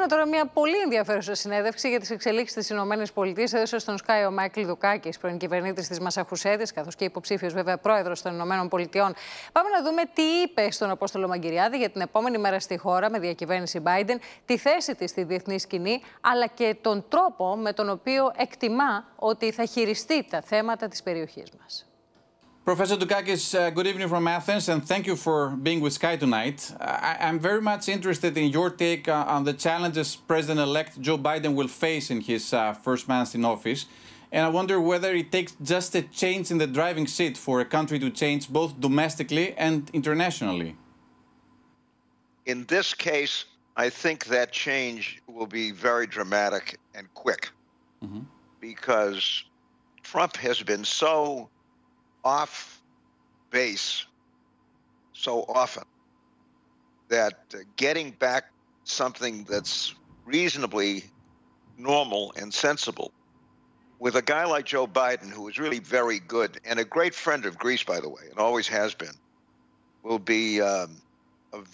Τώρα μια πολύ ενδιαφέρουσα συνέντευξη για τις εξελίξεις στις ΗΠΑ έδωσε στον SKAI ο Μάικλ Δουκάκης, πρώην κυβερνήτης της Μασαχουσέτης, καθώς και υποψήφιος βέβαια πρόεδρος των ΗΠΑ. Πάμε να δούμε τι είπε στον Απόστολο Μαγκυριάδη για την επόμενη μέρα στη χώρα με διακυβέρνηση Biden, τη θέση της στη διεθνή σκηνή, αλλά και τον τρόπο με τον οποίο εκτιμά ότι θα χειριστεί τα θέματα της περιοχής μας. Professor Dukakis, good evening from Athens, and thank you for being with SKAI tonight. I'm very much interested in your take on the challenges President-elect Joe Biden will face in his first month in office, and I wonder whether it takes just a change in the driving seat for a country to change both domestically and internationally. In this case, I think that change will be very dramatic and quick, because Trump has been so off base so often that getting back something that's reasonably normal and sensible with a guy like Joe Biden, who is really very good and a great friend of Greece, by the way, and always has been, will be a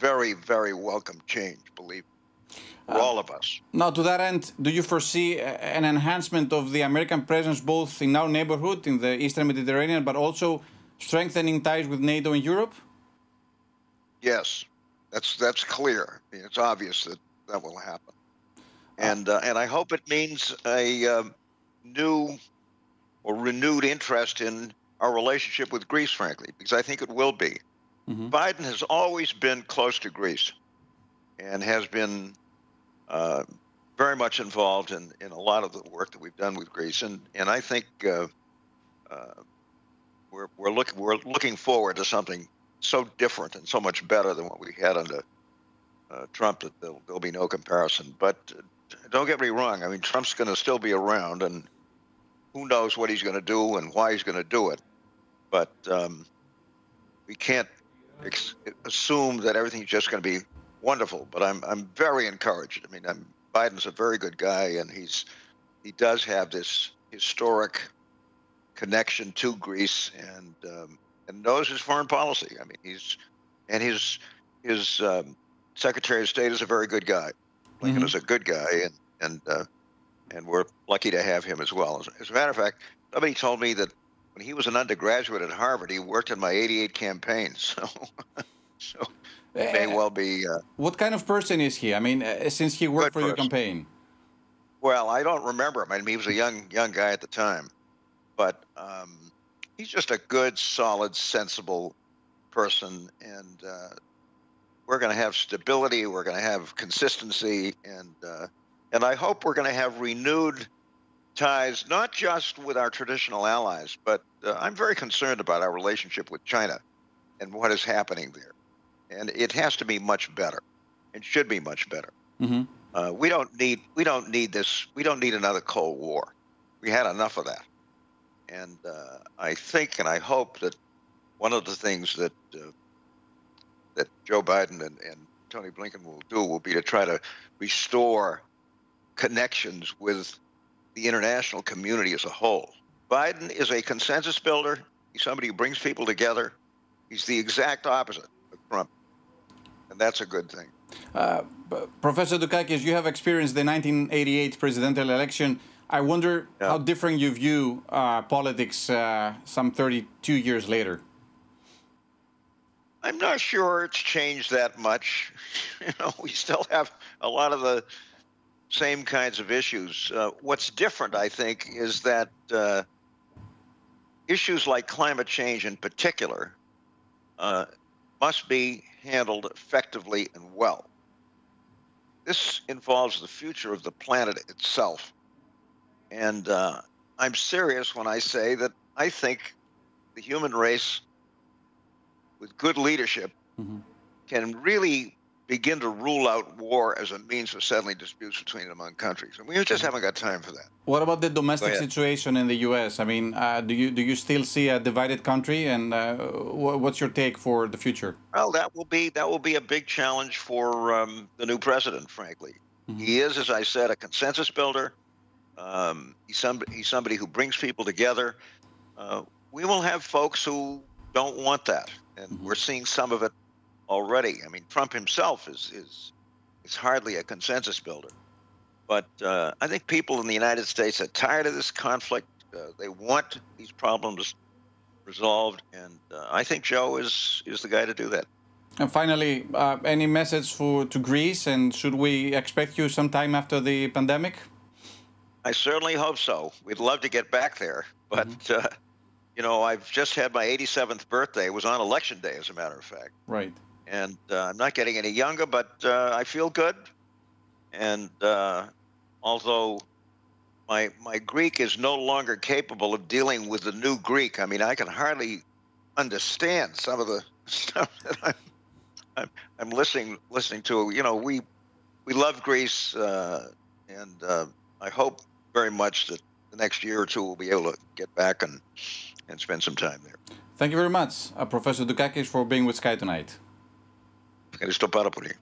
very, very welcome change, believe me, for all of us. Now, to that end, do you foresee an enhancement of the American presence both in our neighborhood, in the Eastern Mediterranean, but also strengthening ties with NATO and Europe? Yes, that's clear. It's obvious that that will happen. And I hope it means a new or renewed interest in our relationship with Greece, frankly, because I think it will be. Biden has always been close to Greece and has been very much involved in a lot of the work that we've done with Greece, and I think we're looking forward to something so different and so much better than what we had under Trump that there'll be no comparison. But don't get me wrong. I mean, Trump's going to still be around, and who knows what he's going to do and why he's going to do it. But we can't assume that everything's just going to be wonderful, but I'm very encouraged. I mean, Biden's a very good guy, and he does have this historic connection to Greece, and knows his foreign policy. I mean, his Secretary of State is a very good guy. Lincoln is a good guy, and we're lucky to have him as well. As a matter of fact, somebody told me that when he was an undergraduate at Harvard, he worked in my '88 campaign. So. May well be. What kind of person is he? I mean, since he worked for your campaign. Well, I don't remember him. I mean, he was a young guy at the time, but he's just a good, solid, sensible person, and we're going to have stability. We're going to have consistency, and I hope we're going to have renewed ties, not just with our traditional allies, but I'm very concerned about our relationship with China and what is happening there. And it has to be much better. It should be much better. We don't need this. We don't need another Cold War. We had enough of that. And I think and I hope that one of the things that Joe Biden and Tony Blinken will be to try to restore connections with the international community as a whole. Biden is a consensus builder. He's somebody who brings people together. He's the exact opposite of Trump. And that's a good thing. Professor Dukakis, you have experienced the 1988 presidential election. I wonder how different you view politics some 32 years later. I'm not sure it's changed that much. You know, we still have a lot of the same kinds of issues. What's different, I think, is that issues like climate change in particular must be handled effectively and well. This involves the future of the planet itself. And I'm serious when I say that I think the human race, with good leadership, can really begin to rule out war as a means of settling disputes between and among countries. And we just haven't got time for that. What about the domestic situation in the U.S.? I mean, do you still see a divided country, and what's your take for the future? Well, that will be a big challenge for the new president, frankly. He is, as I said, a consensus builder. He's somebody who brings people together. We will have folks who don't want that, and we're seeing some of it already. I mean, Trump himself is it's hardly a consensus builder. But I think people in the United States are tired of this conflict. They want these problems resolved, and I think Joe is the guy to do that. And finally, any message to Greece, and should we expect you sometime after the pandemic? I certainly hope so. We'd love to get back there, but you know, I've just had my 87th birthday. It was on election day, as a matter of fact. Right. And I'm not getting any younger, but I feel good. And although my Greek is no longer capable of dealing with the new Greek, I mean, I can hardly understand some of the stuff that I'm listening to. You know, we love Greece, and I hope very much that the next year or two we'll be able to get back and spend some time there. Thank you very much, Professor Dukakis, for being with SKAI tonight. Ευχαριστώ πάρα πολύ.